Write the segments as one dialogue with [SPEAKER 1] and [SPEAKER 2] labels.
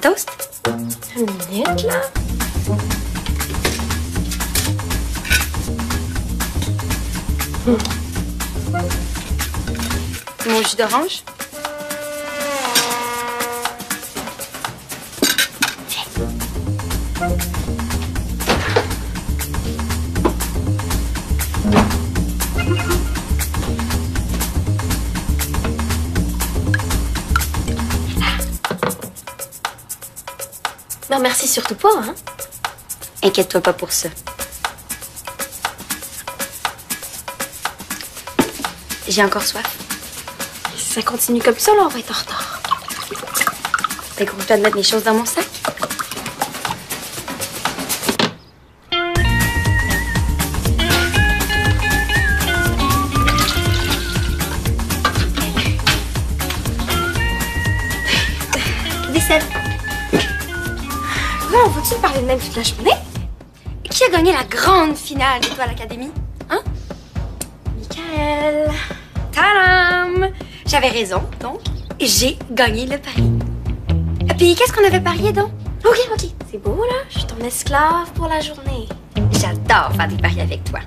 [SPEAKER 1] toast?
[SPEAKER 2] Une minute, là.
[SPEAKER 1] Mon jus d'orange?
[SPEAKER 2] Non, merci surtout pas, hein?
[SPEAKER 1] Inquiète-toi pas pour ça. J'ai encore soif.
[SPEAKER 2] Si ça continue comme ça, là, on va être en retard.
[SPEAKER 1] Fait que je dois mettre mes choses dans mon sac. Vaisselle.
[SPEAKER 2] Là, on va-tu parler de même toute la journée?
[SPEAKER 1] Qui a gagné la grande finale d'Étoile Académie? Hein?
[SPEAKER 2] Michael.
[SPEAKER 1] Tadam! J'avais raison, donc j'ai gagné le pari. Et puis, qu'est-ce qu'on avait parié, donc?
[SPEAKER 2] OK. C'est beau, là. Je suis ton esclave pour la journée.
[SPEAKER 1] J'adore faire des paris avec toi.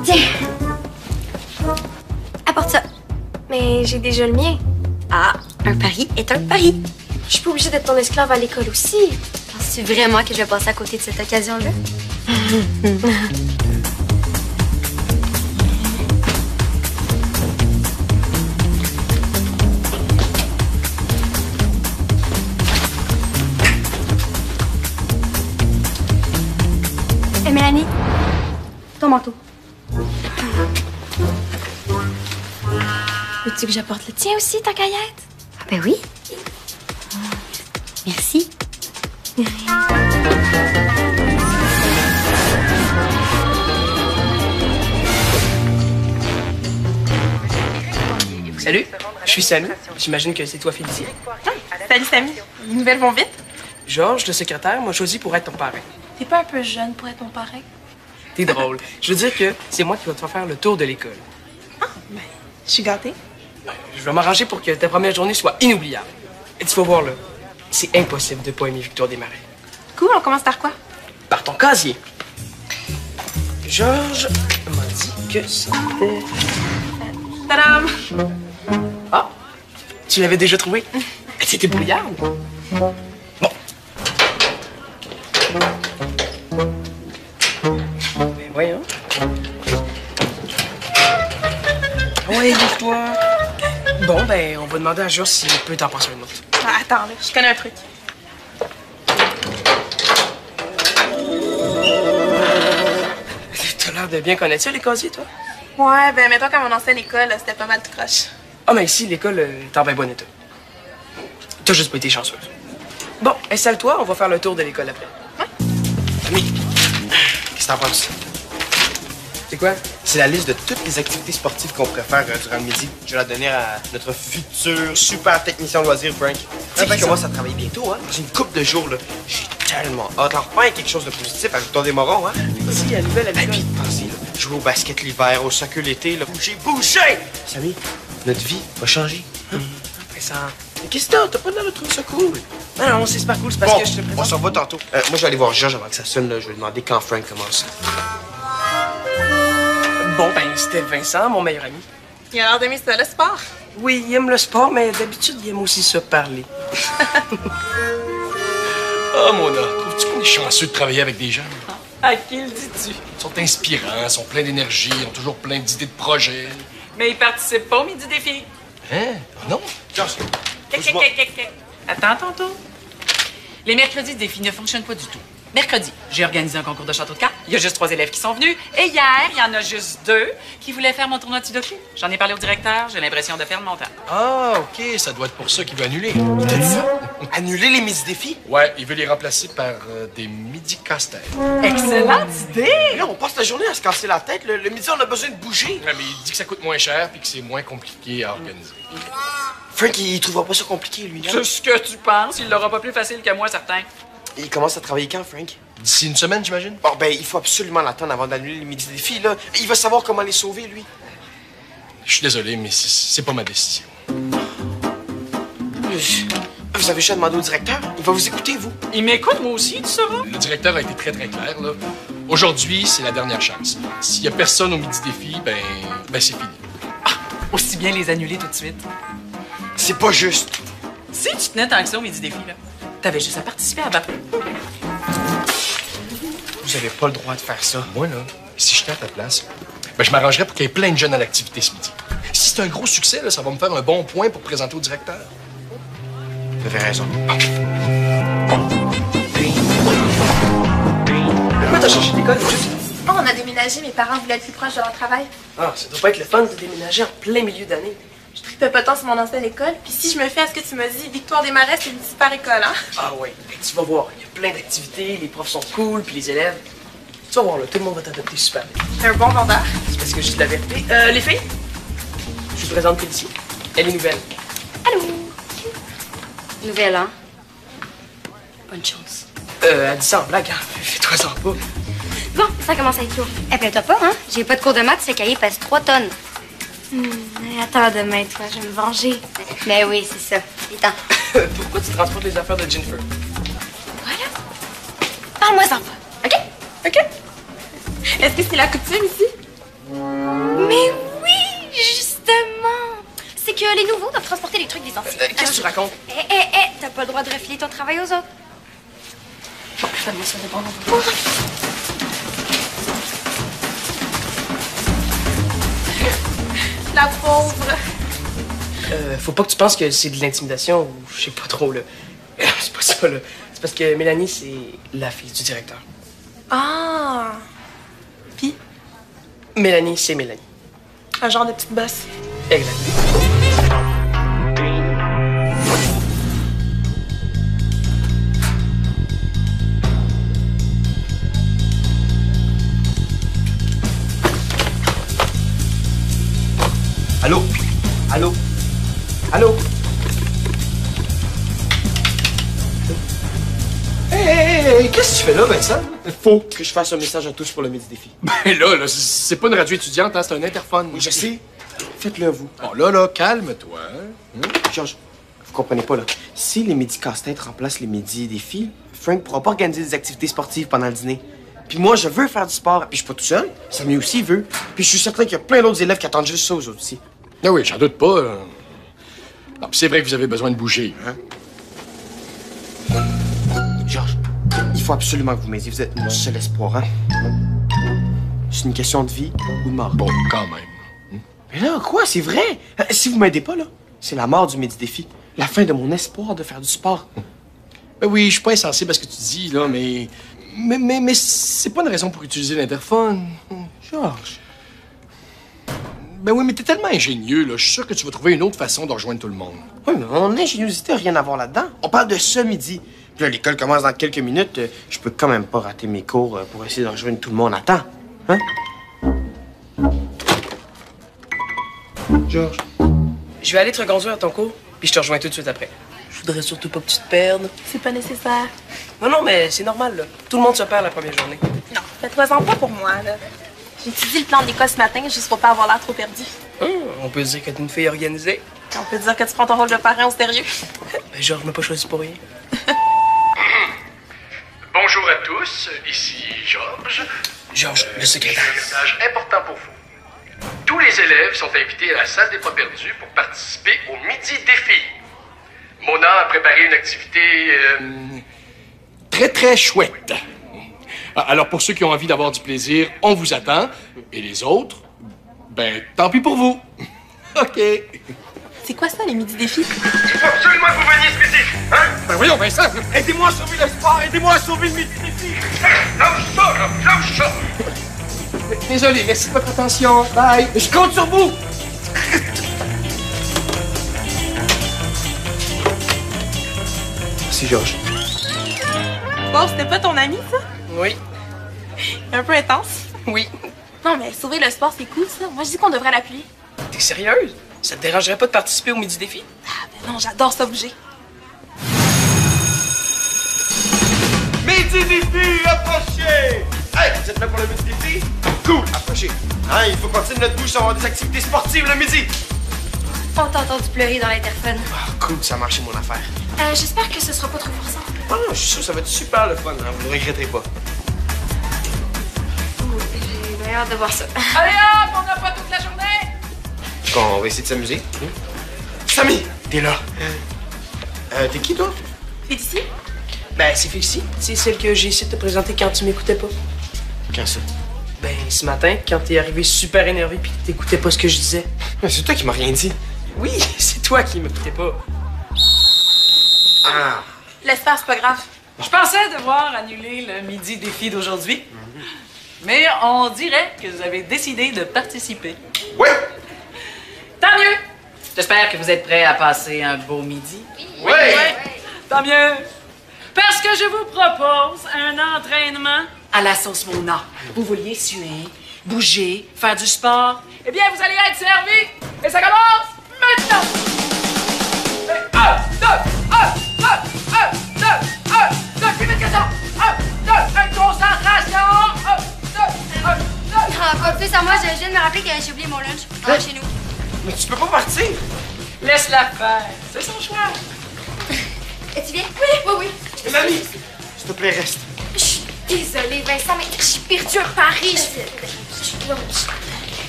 [SPEAKER 1] Tiens. Apporte ça.
[SPEAKER 2] Mais j'ai déjà le mien.
[SPEAKER 1] Ah, un pari est un pari.
[SPEAKER 2] Je suis pas obligée d'être ton esclave à l'école aussi.
[SPEAKER 1] Penses-tu vraiment que je vais passer à côté de cette occasion-là? Hé, Mélanie, ton manteau.
[SPEAKER 2] Veux-tu que j'apporte le tien aussi, ta caillette?
[SPEAKER 1] Ah ben oui. Merci.
[SPEAKER 3] Salut, je suis Samy. J'imagine que c'est toi, Félicie.
[SPEAKER 4] Salut, Samy. Les nouvelles vont vite.
[SPEAKER 3] Georges, le secrétaire, m'a choisi pour être ton parrain.
[SPEAKER 4] T'es pas un peu jeune pour être mon parrain?
[SPEAKER 3] T'es drôle. Je veux dire que c'est moi qui vais te faire le tour de l'école.
[SPEAKER 4] Ah, ben, je suis gâtée.
[SPEAKER 3] Je vais m'arranger pour que ta première journée soit inoubliable. Et tu vas voir, là, c'est impossible de pas aimer Victoire Desmarais.
[SPEAKER 4] Cool, on commence par quoi?
[SPEAKER 3] Par ton casier. Georges m'a dit que c'était...
[SPEAKER 4] Tadam!
[SPEAKER 3] Ah! Tu l'avais déjà trouvé? C'était brouillard. Bon. Ben voyons. Ouais, ouvre-toi. Bon, ben, on va demander à Georges s'il peut t'en passer un autre.
[SPEAKER 4] Ah, attends, là, je connais un truc.
[SPEAKER 3] T'as l'air de bien connaître ça, les casiers, toi?
[SPEAKER 4] Ouais, ben, mettons qu'à mon ancienne école, là, c'était pas mal tout croche.
[SPEAKER 3] Ah, mais ici, l'école est en bien bon état. T'as juste pas été chanceuse. Bon, installe-toi, on va faire le tour de l'école après.
[SPEAKER 4] Ouais.
[SPEAKER 3] Oui. Qu'est-ce que t'en penses?
[SPEAKER 5] C'est quoi? C'est la liste de toutes les activités sportives qu'on pourrait faire durant le midi. Je vais la donner à notre futur super technicien de loisirs, Frank. Tu sais qu'il commence à travailler bientôt, hein? Dans une couple de jours, là. J'ai tellement hâte. Alors, pas quelque chose de positif avec ton démoron, hein?
[SPEAKER 3] Ici, la nouvelle
[SPEAKER 5] Et
[SPEAKER 3] habitude.
[SPEAKER 5] puis, pensez, là, jouer au basket l'hiver, au soccer l'été, là. Bouger! Samy, notre vie va changer.
[SPEAKER 3] Ça... Mais qu'est-ce que t'as? T'as pas l'air de trouver ça cool? Non, c'est pas cool, c'est parce
[SPEAKER 5] Bon,
[SPEAKER 3] que je te
[SPEAKER 5] on
[SPEAKER 3] présente...
[SPEAKER 5] s'en va tantôt. Moi, je vais aller voir Georges avant que ça sonne, là. Je vais lui demander quand Frank commence.
[SPEAKER 3] Bon, ben, c'était Vincent, mon meilleur ami.
[SPEAKER 4] Il a l'air d'aimer ça, le sport.
[SPEAKER 3] Oui, il aime le sport, mais d'habitude, il aime aussi se parler.
[SPEAKER 6] Ah, Mona, trouves-tu qu'on est chanceux de travailler avec des gens?
[SPEAKER 4] À qui le dis-tu?
[SPEAKER 6] Ils sont inspirants, sont pleins d'énergie, ont toujours plein d'idées de projets.
[SPEAKER 4] Mais il participe pas au midi défi.
[SPEAKER 6] Hein? Ah non?
[SPEAKER 5] Georges,
[SPEAKER 7] Attends, tonton. Les mercredis de défi ne fonctionnent pas du tout. Mercredi, j'ai organisé un concours de château de cartes. Il y a juste 3 élèves qui sont venus. Et hier, il y en a juste 2 qui voulaient faire mon tournoi de Sudoku. J'en ai parlé au directeur. J'ai l'impression de perdre mon temps.
[SPEAKER 6] Ah, OK, ça doit être pour ça qu'il veut annuler.
[SPEAKER 5] t'as dit ça? Annuler les midi défis?
[SPEAKER 6] Ouais, il veut les remplacer par des midi casse-tête.
[SPEAKER 4] Excellente idée!
[SPEAKER 5] Mais là, on passe la journée à se casser la tête. Le midi, on a besoin de bouger.
[SPEAKER 6] Ouais, mais il dit que ça coûte moins cher puis que c'est moins compliqué à organiser.
[SPEAKER 5] Frank, il trouvera pas ça compliqué, lui, là.
[SPEAKER 7] C'est ce que tu penses. Il l'aura pas plus facile que moi, certain.
[SPEAKER 5] Il commence à travailler quand, Frank?
[SPEAKER 6] D'ici une semaine, j'imagine?
[SPEAKER 5] Bon, ben, il faut absolument l'attendre avant d'annuler les midi défis, là. Il va savoir comment les sauver, lui.
[SPEAKER 6] Je suis désolé, mais c'est pas ma décision.
[SPEAKER 5] vous avez juste à demander au directeur. Il va vous écouter, vous.
[SPEAKER 7] Il m'écoute, moi aussi, tu sauras.
[SPEAKER 6] Le directeur a été très, très clair, là. Aujourd'hui, c'est la dernière chance. S'il y a personne au midi défi, ben c'est fini.
[SPEAKER 7] Ah, aussi bien les annuler tout de suite.
[SPEAKER 5] C'est pas juste.
[SPEAKER 7] Si tu tenais tant que ça au midi défi, là, t'avais juste à participer à battre.
[SPEAKER 5] Vous avez pas le droit de faire ça.
[SPEAKER 6] Moi, là, si j'étais à ta place, ben, je m'arrangerais pour qu'il y ait plein de jeunes à l'activité ce midi. Si c'est un gros succès, là, ça va me faire un bon point pour présenter au directeur.
[SPEAKER 5] Vous avez raison.
[SPEAKER 3] Pourquoi t'as changé d'école, juste?
[SPEAKER 4] Oh, on a déménagé, mes parents voulaient être plus proches de leur travail.
[SPEAKER 3] Ah, ça doit pas être le fun de déménager en plein milieu d'année.
[SPEAKER 4] Je tripais pas tant sur mon ancienne école, puis si je me fie à ce que tu m'as dit, Victoire des Marais, c'est une super école, hein?
[SPEAKER 3] Ah ouais, tu vas voir, il y a plein d'activités, les profs sont cool, puis les élèves. Tu vas voir, là, tout le monde va t'adopter super bien.
[SPEAKER 4] T'es un bon vendeur.
[SPEAKER 3] C'est parce que je dis la vérité. Les filles, je vous présente Félicie. Elle est nouvelle.
[SPEAKER 1] Allô? Nouvelle, hein? Bonne chance.
[SPEAKER 3] Elle dit ça en blague, hein? Fais-toi-en pas.
[SPEAKER 2] Bon, ça commence à être lourd.
[SPEAKER 1] Appelle-toi pas, hein? J'ai pas de cours de maths, ce cahier pèse 3 tonnes.
[SPEAKER 2] Attends demain, toi, je vais me venger.
[SPEAKER 1] Mais oui, c'est ça. Attends.
[SPEAKER 3] Pourquoi tu transportes les affaires de Jennifer?
[SPEAKER 1] Voilà. Parle-moi sans pas, OK?
[SPEAKER 4] OK. Est-ce que c'est la coutume ici?
[SPEAKER 1] Mais oui, justement. C'est que les nouveaux doivent transporter les trucs des anciens.
[SPEAKER 3] Qu'est-ce que tu racontes?
[SPEAKER 1] T'as pas le droit de refiler ton travail aux autres.
[SPEAKER 3] Bon, fais-moi ça de bon.
[SPEAKER 4] La pauvre.
[SPEAKER 3] Faut pas que tu penses que c'est de l'intimidation ou je sais pas trop, là. C'est pas ça, là. C'est parce que Mélanie, c'est la fille du directeur.
[SPEAKER 4] Ah. Puis,
[SPEAKER 3] Mélanie, c'est Mélanie.
[SPEAKER 4] un genre de petite bosse.
[SPEAKER 3] Exact.
[SPEAKER 5] Allô? Allô? Allô? Hey, qu'est-ce que tu fais là, Vincent? Faut que je fasse un message à tous pour le midi défi.
[SPEAKER 6] Ben là, c'est pas une radio étudiante, hein, c'est un interphone.
[SPEAKER 5] Oui, je sais. Faites-le, vous.
[SPEAKER 6] Bon, là, calme-toi.
[SPEAKER 5] Georges, vous comprenez pas, là. Si les midis casse-tête remplacent les midis défis, Frank pourra pas organiser des activités sportives pendant le dîner. Puis moi, je veux faire du sport. Puis je suis pas tout seul. Samy aussi il veut. Puis je suis certain qu'il y a plein d'autres élèves qui attendent juste ça aux autres aussi.
[SPEAKER 6] Ah oui, j'en doute pas. Non, puis c'est vrai que vous avez besoin de bouger, hein?
[SPEAKER 5] Georges, il faut absolument que vous m'aidiez. Vous êtes mon seul espoir, hein? C'est une question de vie ou de mort.
[SPEAKER 6] Bon, quand même.
[SPEAKER 5] Mais là, quoi? C'est vrai? Si vous m'aidez pas, là, c'est la mort du midi défi. La fin de mon espoir de faire du sport.
[SPEAKER 6] Ben oui, je suis pas insensible à ce que tu dis, là, mais c'est pas une raison pour utiliser l'interphone.
[SPEAKER 5] Georges.
[SPEAKER 6] Ben oui, mais t'es tellement ingénieux, là. Je suis sûr que tu vas trouver une autre façon de rejoindre tout le monde.
[SPEAKER 5] Oui, mais mon ingéniosité n'a rien à voir là-dedans. On parle de ce midi. Puis là, l'école commence dans quelques minutes. Je peux quand même pas rater mes cours pour essayer de rejoindre tout le monde à temps. Hein? Georges.
[SPEAKER 3] Je vais aller te reconduire à ton cours, puis je te rejoins tout de suite après. Je voudrais surtout pas que tu te perdes.
[SPEAKER 4] C'est pas nécessaire.
[SPEAKER 3] Non, mais c'est normal, là. Tout le monde se perd la première journée.
[SPEAKER 4] Non, faites-toi-en pas pour moi, là. J'ai étudié le plan de l'école ce matin juste pour pas avoir l'air trop perdu.
[SPEAKER 3] On peut dire que t'es une fille organisée.
[SPEAKER 4] On peut dire que tu prends ton rôle de parent au sérieux.
[SPEAKER 3] Mais Georges m'a pas choisi pour rien.
[SPEAKER 6] Bonjour à tous, ici Georges.
[SPEAKER 3] Georges, le
[SPEAKER 6] J'ai
[SPEAKER 3] secrétaire.
[SPEAKER 6] un message important pour vous. Tous les élèves sont invités à la salle des pas perdus pour participer au midi défi. Mona a préparé une activité très, très chouette. Alors, pour ceux qui ont envie d'avoir du plaisir, on vous attend. Et les autres, ben, tant pis pour vous. OK.
[SPEAKER 4] C'est quoi ça, les midi défis?
[SPEAKER 6] Il faut absolument que vous veniez ce midi, hein? Ben voyons, Vincent.
[SPEAKER 5] Aidez-moi à sauver le sport! Aidez-moi à sauver le midi défi!
[SPEAKER 6] Lâche ça, là! Lâche ça!
[SPEAKER 5] Désolé, merci de votre attention. Bye! Je compte sur vous! Merci, Georges.
[SPEAKER 4] Wow, c'était pas ton ami, ça?
[SPEAKER 3] Oui.
[SPEAKER 4] Un peu intense.
[SPEAKER 3] Oui.
[SPEAKER 4] Non, mais sauver le sport, c'est cool, ça. Moi, je dis qu'on devrait l'appuyer.
[SPEAKER 3] T'es sérieuse? Ça te dérangerait pas de participer au midi défi?
[SPEAKER 4] Ah, ben non, j'adore ça bouger.
[SPEAKER 5] Midi défi, approchez! Hey, vous êtes prêts pour le midi défi? Cool, approchez. Hein, il faut continuer notre bouche, avoir des activités sportives le midi.
[SPEAKER 1] On t'a entendu pleurer dans l'interphone.
[SPEAKER 5] Ah, cool, ça a marché mon affaire.
[SPEAKER 2] J'espère que ce sera pas trop forçant.
[SPEAKER 5] Oh non, je suis sûr que ça va être super le fun, hein. Vous ne regretterez pas.
[SPEAKER 2] J'ai bien hâte de voir ça.
[SPEAKER 7] Allez hop, on n'a pas toute la journée!
[SPEAKER 5] Bon, on va essayer de s'amuser. Samy, t'es là. T'es qui, toi?
[SPEAKER 4] Félicie?
[SPEAKER 3] Ben, c'est Félicie. C'est celle que j'ai essayé de te présenter quand tu m'écoutais pas.
[SPEAKER 5] Quand ça?
[SPEAKER 3] Ben, ce matin, quand t'es arrivé super énervé puis que t'écoutais pas ce que je disais.
[SPEAKER 5] Mais c'est toi qui m'as rien dit.
[SPEAKER 3] Oui, c'est toi qui m'écoutais pas.
[SPEAKER 5] Ah!
[SPEAKER 4] Laisse faire, c'est pas grave.
[SPEAKER 7] Je pensais devoir annuler le midi défi d'aujourd'hui, mais on dirait que vous avez décidé de participer.
[SPEAKER 5] Ouais!
[SPEAKER 7] Tant mieux! J'espère que vous êtes prêts à passer un beau midi.
[SPEAKER 5] Ouais!
[SPEAKER 7] Tant mieux! Parce que je vous propose un entraînement à la sauce Mona. Vous vouliez suer, bouger, faire du sport? Eh bien, vous allez être servi! Et ça commence maintenant! 1, 2, 2, plus vite que ça! 1, 2, une concentration! 1, 2, 1, 2.
[SPEAKER 1] Ah, pas plus à moi, je viens de me rappeler que j'ai oublié mon lunch. Rentre chez nous.
[SPEAKER 5] Mais tu peux pas partir!
[SPEAKER 7] Laisse-la faire, c'est son choix.
[SPEAKER 1] Et tu viens? Oui.
[SPEAKER 5] Mélanie! S'il te plaît, reste.
[SPEAKER 2] Je suis désolée, Vincent, mais j'ai perdu un pari.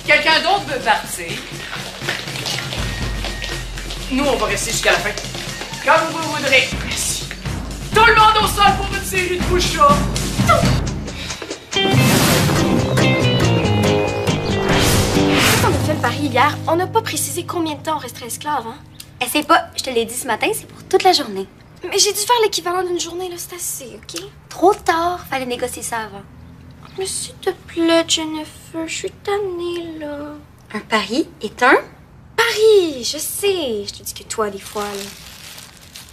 [SPEAKER 7] Quelqu'un d'autre veut partir?
[SPEAKER 3] Nous, on va rester jusqu'à la fin.
[SPEAKER 7] Comme vous voudrez. Merci. Tout le monde au sol pour une série de push-ups.
[SPEAKER 2] Quand on a fait le pari hier, on n'a pas précisé combien de temps on resterait esclave, hein?
[SPEAKER 1] Essaye pas, je te l'ai dit ce matin, c'est pour toute la journée.
[SPEAKER 2] Mais j'ai dû faire l'équivalent d'une journée, là, c'est assez, OK?
[SPEAKER 1] Trop tard, fallait négocier ça avant.
[SPEAKER 2] Mais s'il te plaît, Jennifer, je suis tannée, là.
[SPEAKER 1] Un pari est un...
[SPEAKER 2] Pari, je sais. Je te dis que toi, des fois, là.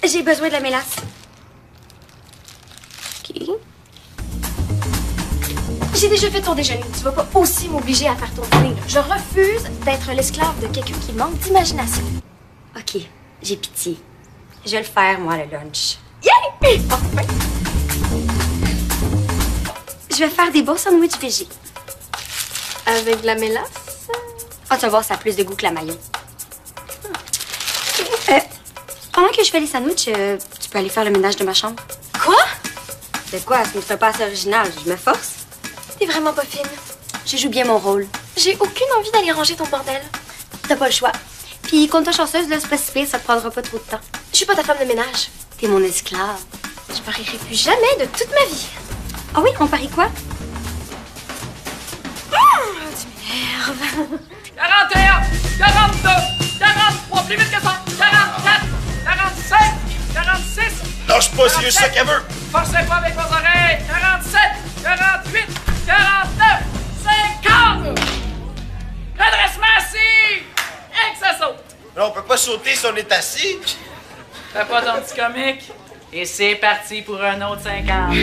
[SPEAKER 1] J'ai besoin de la mélasse.
[SPEAKER 2] OK. J'ai déjà fait ton déjeuner. Tu vas pas aussi m'obliger à faire ton dîner, là. Je refuse d'être l'esclave de quelqu'un qui manque d'imagination.
[SPEAKER 1] OK, j'ai pitié. Je vais le faire, moi, le lunch.
[SPEAKER 2] Yeah! Enfin!
[SPEAKER 1] Je vais faire des bons sandwichs végé.
[SPEAKER 2] Avec de la mélasse?
[SPEAKER 1] Ah, tu vas voir, ça a plus de goût que la mayo. Pendant que je fais les sandwichs, tu peux aller faire le ménage de ma chambre.
[SPEAKER 2] Quoi?
[SPEAKER 1] De quoi? Ce ne serait pas assez original. Je me force.
[SPEAKER 2] T'es vraiment pas fine.
[SPEAKER 1] Je joue bien mon rôle.
[SPEAKER 2] J'ai aucune envie d'aller ranger ton bordel.
[SPEAKER 1] T'as pas le choix. Puis, compte-toi chanceuse, là, c'est pas si pire, ça te prendra pas trop de temps.
[SPEAKER 2] Je suis pas ta femme de ménage.
[SPEAKER 1] T'es mon esclave.
[SPEAKER 2] Je parierai plus jamais de toute ma vie.
[SPEAKER 1] Ah oui, on parie quoi?
[SPEAKER 2] Tu m'énerves.
[SPEAKER 7] 41, 42, 43, plus vite que ça. 44, 45, 46.
[SPEAKER 5] Lâche pas, c'est juste ça qu'elle veut!
[SPEAKER 7] Forcez pas avec vos oreilles. 47, 48, 49, 50. Redressement assis. Et que ça saute.
[SPEAKER 5] Là, on peut pas sauter si on est assis.
[SPEAKER 7] Fais pas ton petit comique. Et c'est parti pour un autre 50.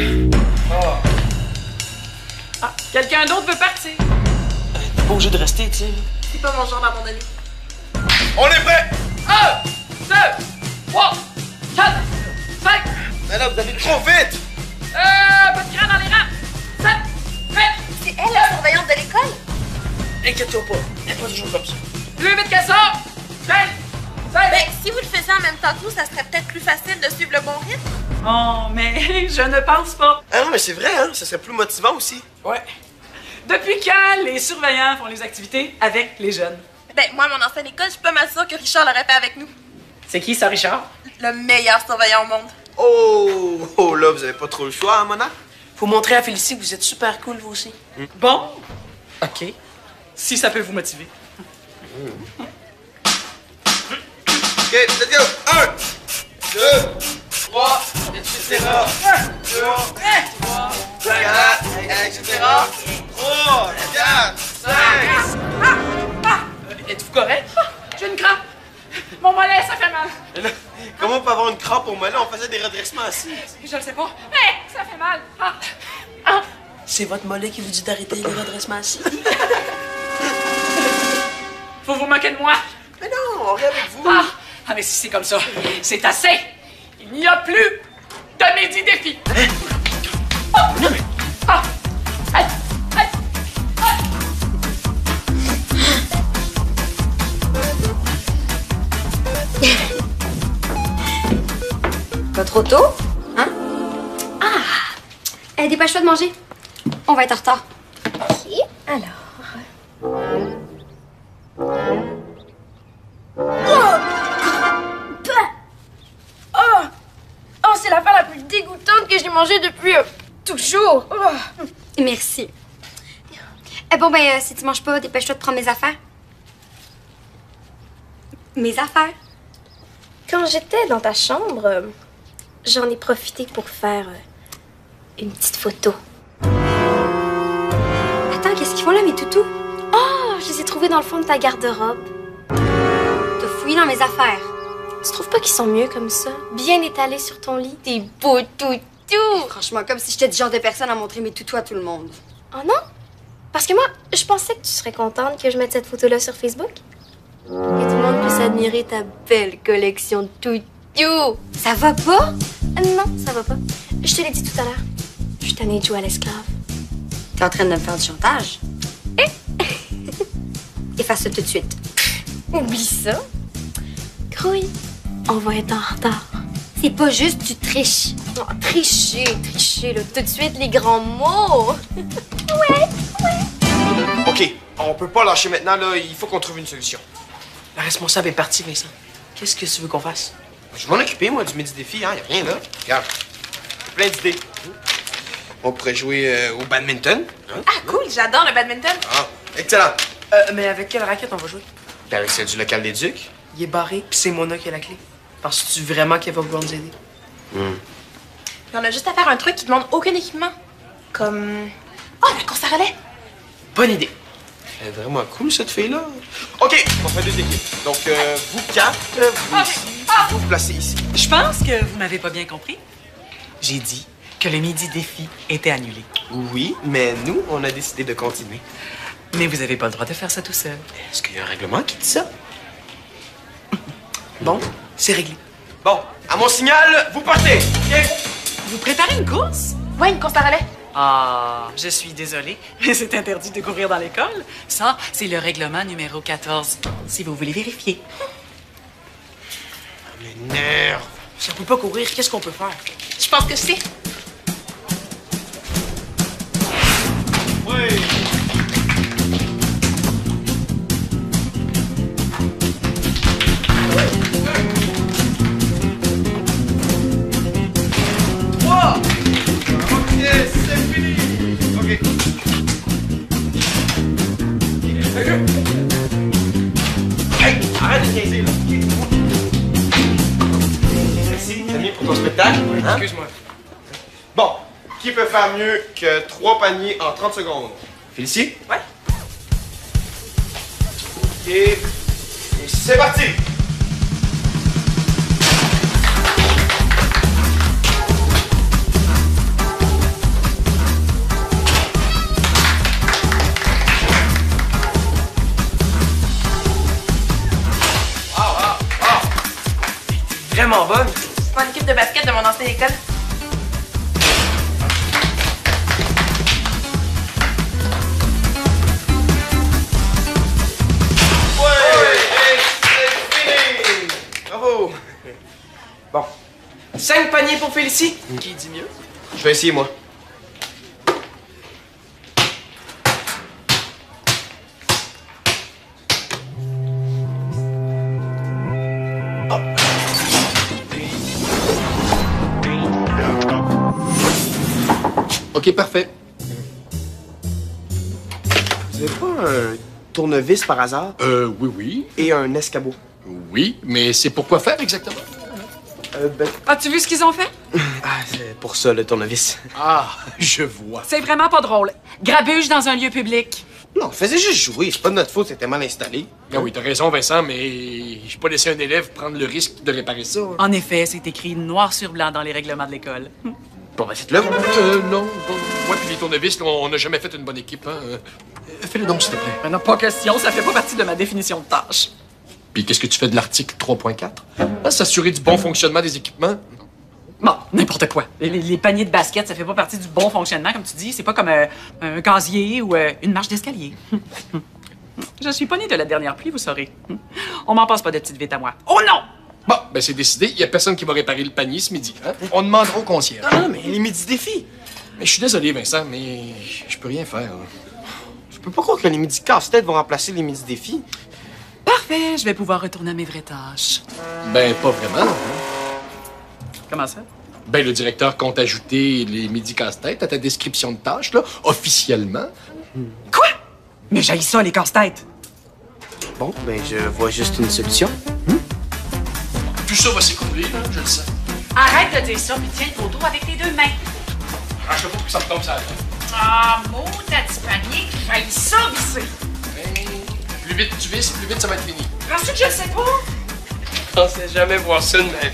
[SPEAKER 7] Ah, quelqu'un d'autre veut partir?
[SPEAKER 3] T'es pas obligé de rester, tu sais.
[SPEAKER 4] C'est pas mon genre d'abandonner.
[SPEAKER 5] On est prêt!
[SPEAKER 7] 1, 2, 3, 4, 5.
[SPEAKER 5] Mais là, vous allez trop vite!
[SPEAKER 7] Pas de cran dans les rangs. 7, 8.
[SPEAKER 4] C'est elle, la surveillante de l'école?
[SPEAKER 3] Inquiète-toi pas, elle est pas toujours comme ça.
[SPEAKER 7] Plus vite que ça. 15, 16.
[SPEAKER 4] Ben, si vous le faisiez en même temps que nous, ça serait peut-être plus facile de suivre le bon rythme.
[SPEAKER 7] Oh, mais je ne pense pas.
[SPEAKER 5] Ah non, mais c'est vrai, hein? Ça serait plus motivant aussi.
[SPEAKER 3] Ouais.
[SPEAKER 7] Depuis quand les surveillants font les activités avec les jeunes?
[SPEAKER 4] Ben, moi, à mon ancienne école, je suis pas mal sûre que Richard l'aurait fait avec nous.
[SPEAKER 7] C'est qui ça, Richard?
[SPEAKER 4] Le meilleur surveillant au monde.
[SPEAKER 5] Oh, là, vous avez pas trop le choix, hein, Mona?
[SPEAKER 3] Faut montrer à Félicie que vous êtes super cool, vous aussi.
[SPEAKER 7] Bon. OK. Si ça peut vous motiver.
[SPEAKER 5] OK, let's go! 1, 2, 3, etc. 1, 2, 3, 4, etc. 3, 4, 5.
[SPEAKER 7] Êtes-vous correct? J'ai une crampe. Mon mollet, ça fait mal.
[SPEAKER 5] Mais là, comment on peut avoir une crampe au mollet? On faisait des redressements assis.
[SPEAKER 7] Je le sais pas. Ça fait mal.
[SPEAKER 3] C'est votre mollet qui vous dit d'arrêter les redressements assis.
[SPEAKER 7] Faut vous moquer de moi.
[SPEAKER 5] Mais non, on rit avec vous.
[SPEAKER 7] Mais si c'est comme ça, c'est assez. Il n'y a plus de midi défi.
[SPEAKER 1] trop tôt, hein? Ah! Dépêche-toi de manger. On va être en retard.
[SPEAKER 2] OK, alors... Oh, c'est l'affaire la plus dégoûtante que j'ai mangée depuis toujours. Oh.
[SPEAKER 1] Merci. Bon, ben, si tu manges pas, dépêche-toi de prendre mes affaires. Mes affaires?
[SPEAKER 2] Quand j'étais dans ta chambre, j'en ai profité pour faire une petite photo.
[SPEAKER 1] Attends, qu'est-ce qu'ils font là, mes toutous?
[SPEAKER 2] Oh, je les ai trouvés dans le fond de ta garde-robe.
[SPEAKER 1] T'as fouillé dans mes affaires.
[SPEAKER 2] Tu trouves pas qu'ils sont mieux comme ça? Bien étalés sur ton lit, tes beaux toutous!
[SPEAKER 1] Franchement, comme si j'étais du genre de personne à montrer mes toutous à tout le monde.
[SPEAKER 2] Oh non? Parce que moi, je pensais que tu serais contente que je mette cette photo-là sur Facebook. Et tout le monde puisse admirer ta belle collection de toutous.
[SPEAKER 1] Ça va pas?
[SPEAKER 2] Non, ça va pas. Je te l'ai dit tout à l'heure. Je suis tannée de jouer à l'esclave.
[SPEAKER 1] T'es en train de me faire du chantage? Efface ça tout de suite.
[SPEAKER 2] Oublie ça. Grouille, on va être en retard.
[SPEAKER 1] C'est pas juste du triche.
[SPEAKER 2] Oh, tricher, là, tout de suite les grands mots.
[SPEAKER 5] OK, on peut pas lâcher maintenant, là. Il faut qu'on trouve une solution.
[SPEAKER 3] La responsable est partie, Vincent. Qu'est-ce que tu veux qu'on fasse?
[SPEAKER 5] Je vais m'en occuper, moi, du midi défi, hein. Y a rien là. Regarde. J'ai plein d'idées. On pourrait jouer au badminton. Hein?
[SPEAKER 4] Ah, cool, j'adore le badminton.
[SPEAKER 5] Ah, excellent.
[SPEAKER 3] Mais avec quelle raquette on va jouer?
[SPEAKER 5] Puis avec celle du local des Ducs.
[SPEAKER 3] Il est barré, puis c'est Mona qui a la clé. Penses-tu vraiment qu'elle va vouloir nous aider?
[SPEAKER 4] Puis on a juste à faire un truc qui demande aucun équipement. Comme... Oh, la course à relais.
[SPEAKER 3] Bonne idée.
[SPEAKER 5] Elle est vraiment cool, cette fille-là. OK, on fait 2 équipes. Donc, vous 4, vous ici, vous vous placez ici.
[SPEAKER 7] Je pense que vous m'avez pas bien compris. J'ai dit que le midi défi était annulé.
[SPEAKER 5] Oui, mais nous, on a décidé de continuer.
[SPEAKER 7] Mais vous avez pas le droit de faire ça tout seul.
[SPEAKER 5] Est-ce qu'il y a un règlement qui dit ça?
[SPEAKER 3] Bon, c'est réglé.
[SPEAKER 5] Bon, à mon signal, vous partez. OK?
[SPEAKER 7] Vous préparez une course?
[SPEAKER 4] Ouais, une course à relais.
[SPEAKER 7] Ah, je suis désolée, mais c'est interdit de courir dans l'école. Ça, c'est le règlement numéro 14, si vous voulez vérifier.
[SPEAKER 5] M'énerve.
[SPEAKER 3] Si on peut pas courir, qu'est-ce qu'on peut faire?
[SPEAKER 4] Je pense que je sais.
[SPEAKER 5] Oui. C'est fini! OK. Hey, arrête de niaiser, là. Merci, c'est mieux pour ton spectacle. Hein?
[SPEAKER 3] Excuse-moi.
[SPEAKER 5] Bon, qui peut faire mieux que 3 paniers en 30 secondes? Félicie?
[SPEAKER 4] Ouais.
[SPEAKER 5] Et c'est parti!
[SPEAKER 3] Vraiment bonne.
[SPEAKER 4] C'est mon équipe de basket de mon ancienne école.
[SPEAKER 5] Bravo! Bon,
[SPEAKER 3] 5 paniers pour Félicie. Qui dit mieux?
[SPEAKER 5] je vais essayer, moi.
[SPEAKER 8] OK, parfait.
[SPEAKER 5] Vous avez pas un tournevis par hasard?
[SPEAKER 8] Oui.
[SPEAKER 5] Et un escabeau?
[SPEAKER 8] Oui, mais c'est pour quoi faire exactement?
[SPEAKER 5] Ben...
[SPEAKER 7] As-tu vu ce qu'ils ont fait?
[SPEAKER 5] Ah, c'est pour ça, le tournevis.
[SPEAKER 8] Ah, je vois.
[SPEAKER 7] C'est vraiment pas drôle. Grabuge dans un lieu public.
[SPEAKER 5] Non, faisait juste jouer. C'est pas de notre faute, c'était mal installé.
[SPEAKER 8] Ah oui, t'as raison, Vincent, mais je peux pas laisser un élève prendre le risque de réparer ça.
[SPEAKER 7] En effet, c'est écrit noir sur blanc dans les règlements de l'école.
[SPEAKER 5] Bon, ben faites-le, vous.
[SPEAKER 8] Non. Moi puis les tournevis, là, on n'a jamais fait une bonne équipe, hein. Fais-le donc, s'il te plaît.
[SPEAKER 7] Mais non, pas question, ça fait pas partie de ma définition de tâche.
[SPEAKER 8] Puis qu'est-ce que tu fais de l'article 3.4? S'assurer du bon fonctionnement des équipements?
[SPEAKER 7] Bon, n'importe quoi. Les paniers de basket, ça fait pas partie du bon fonctionnement, comme tu dis. C'est pas comme un casier ou une marche d'escalier. Je suis pas née de la dernière pluie, vous saurez. On m'en passe pas de petite vite à moi. Oh non!
[SPEAKER 8] Bon, ben c'est décidé. Il y a personne qui va réparer le panier ce midi. Hein?
[SPEAKER 5] On demandera au concierge.
[SPEAKER 3] Ah, mais les midis défis.
[SPEAKER 8] Mais je suis désolé, Vincent, mais je peux rien faire. Là.
[SPEAKER 5] Je peux pas croire que les midis casse-tête vont remplacer les midis défis.
[SPEAKER 7] Parfait, je vais pouvoir retourner à mes vraies tâches.
[SPEAKER 8] Ben, pas vraiment. Hein?
[SPEAKER 7] Comment ça?
[SPEAKER 8] Ben, le directeur compte ajouter les midis casse-tête à ta description de tâche, là, officiellement.
[SPEAKER 7] Quoi? Mais j'haïs ça, les casse-têtes.
[SPEAKER 3] Bon, ben, je vois juste une solution.
[SPEAKER 8] Tout ça va s'écouler, là, je le sais.
[SPEAKER 7] Arrête de dire ça, puis tiens le poteau avec tes deux mains.
[SPEAKER 8] Ah, je veux pas que ça me tombe sur la tête.
[SPEAKER 7] Ah, maudite panique, j'haïs ça, visser.
[SPEAKER 8] Ben, plus vite tu vises, plus vite ça va être fini.
[SPEAKER 7] Penses-tu que je le sais pas?
[SPEAKER 3] Je pensais jamais voir ça de ma vie.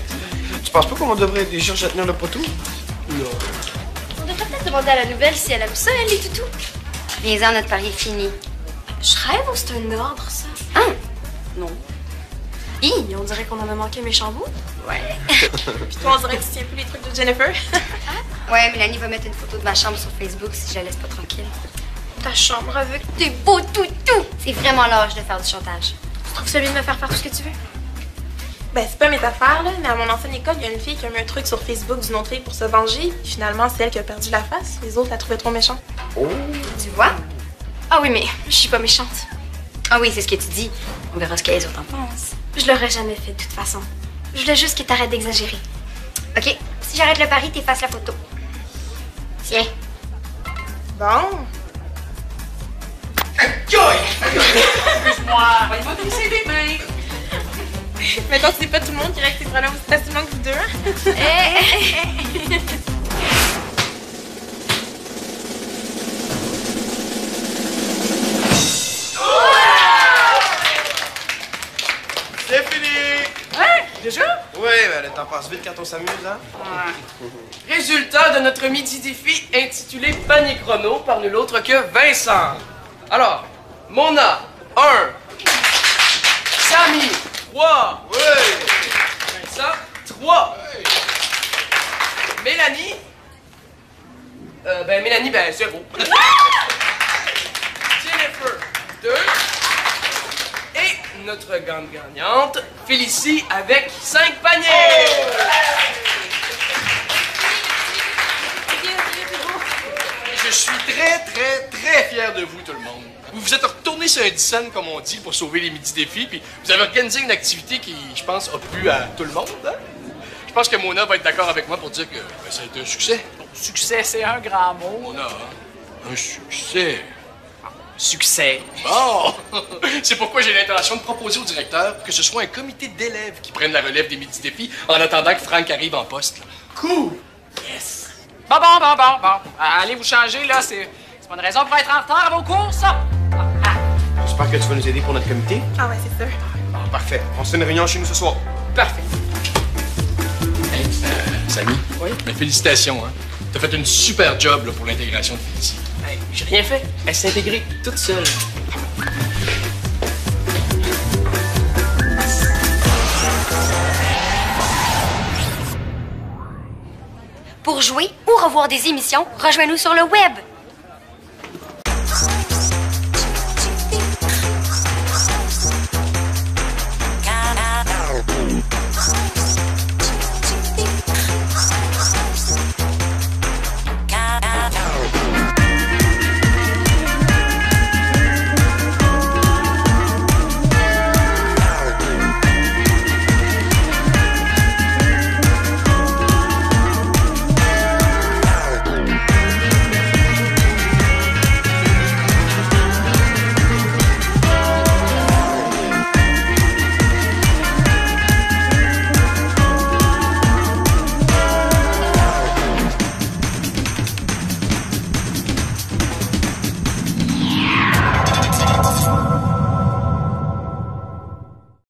[SPEAKER 5] Tu penses pas qu'on devrait aider Georges à tenir le poteau?
[SPEAKER 3] Non.
[SPEAKER 2] On devrait peut-être demander à la nouvelle si elle aime ça, elle, les toutous.
[SPEAKER 1] Viens-en, notre pari est fini.
[SPEAKER 2] Je rêve ou c'est un ordre, ça?
[SPEAKER 1] Hein? Non.
[SPEAKER 2] Hi, on dirait qu'on en a manqué un méchant bout.
[SPEAKER 4] Puis toi, on dirait que tu tiens plus les trucs de Jennifer.
[SPEAKER 1] Ouais, Mélanie va mettre une photo de ma chambre sur Facebook si je la laisse pas tranquille.
[SPEAKER 2] Ta chambre avec
[SPEAKER 1] T'es beau toutou! C'est vraiment l'âge de faire du chantage.
[SPEAKER 2] Tu trouves celui de me faire faire tout ce que tu veux?
[SPEAKER 4] Ben, c'est pas mes affaires, là, mais à mon ancienne école, il y a une fille qui a mis un truc sur Facebook d'une autre fille pour se venger. Puis finalement, c'est elle qui a perdu la face. Les autres la trouvaient trop méchante.
[SPEAKER 1] Tu vois?
[SPEAKER 2] Ah oui, mais je suis pas méchante.
[SPEAKER 1] Ah oui, c'est ce que tu dis. On verra ce que les autres en pensent.
[SPEAKER 2] Je l'aurais jamais fait de toute façon. Je voulais juste que t'arrêtes d'exagérer.
[SPEAKER 1] OK, si j'arrête le pari, t'effaces la photo. Tiens.
[SPEAKER 4] Bon.
[SPEAKER 7] Excuse-moi, il va glisser des mains.
[SPEAKER 4] Mais donc, c'est pas tout le monde qui règle ses problèmes aussi facilement que vous deux, hein?
[SPEAKER 5] C'est fini!
[SPEAKER 7] Hein? Déjà?
[SPEAKER 5] Oui, ben le temps passe vite quand on s'amuse, hein?
[SPEAKER 3] Résultat de notre midi défi intitulé Panier chrono par nul autre que Vincent. Alors, Mona, 1. Samy, 3.
[SPEAKER 5] Oui!
[SPEAKER 3] Vincent, 3. Mélanie, Mélanie, 0. Jennifer, 2. Et notre grande gagnante, Félicie, avec 5 paniers.
[SPEAKER 8] Je suis très fier de vous, tout le monde. Vous vous êtes retourné sur un 10 cents, comme on dit, pour sauver les midis défis, puis vous avez organisé une activité qui, je pense, a plu à tout le monde. Hein? Je pense que Mona va être d'accord avec moi pour dire que ça a été un succès.
[SPEAKER 7] Succès, c'est un grand mot.
[SPEAKER 8] Mona, hein? Un succès.
[SPEAKER 7] Succès.
[SPEAKER 8] Bon! C'est pourquoi j'ai l'intention de proposer au directeur que ce soit un comité d'élèves qui prenne la relève des midis défis en attendant que Franck arrive en poste. Là.
[SPEAKER 3] Cool.
[SPEAKER 7] Yes. Bon. Allez vous changer, là. C'est pas une raison pour être en retard à vos cours, ça.
[SPEAKER 5] J'espère que tu vas nous aider pour notre comité.
[SPEAKER 4] Ah ouais, c'est sûr.
[SPEAKER 5] Ah, parfait. On se fait une réunion chez nous ce soir.
[SPEAKER 3] Parfait.
[SPEAKER 8] Hey, Samy.
[SPEAKER 3] Oui?
[SPEAKER 8] Mais félicitations, hein. T'as fait une super job là, pour l'intégration de Félicie.
[SPEAKER 3] Hey, j'ai rien fait. Elle s'est intégrée toute seule.
[SPEAKER 1] Pour jouer ou revoir des émissions, rejoins-nous sur le web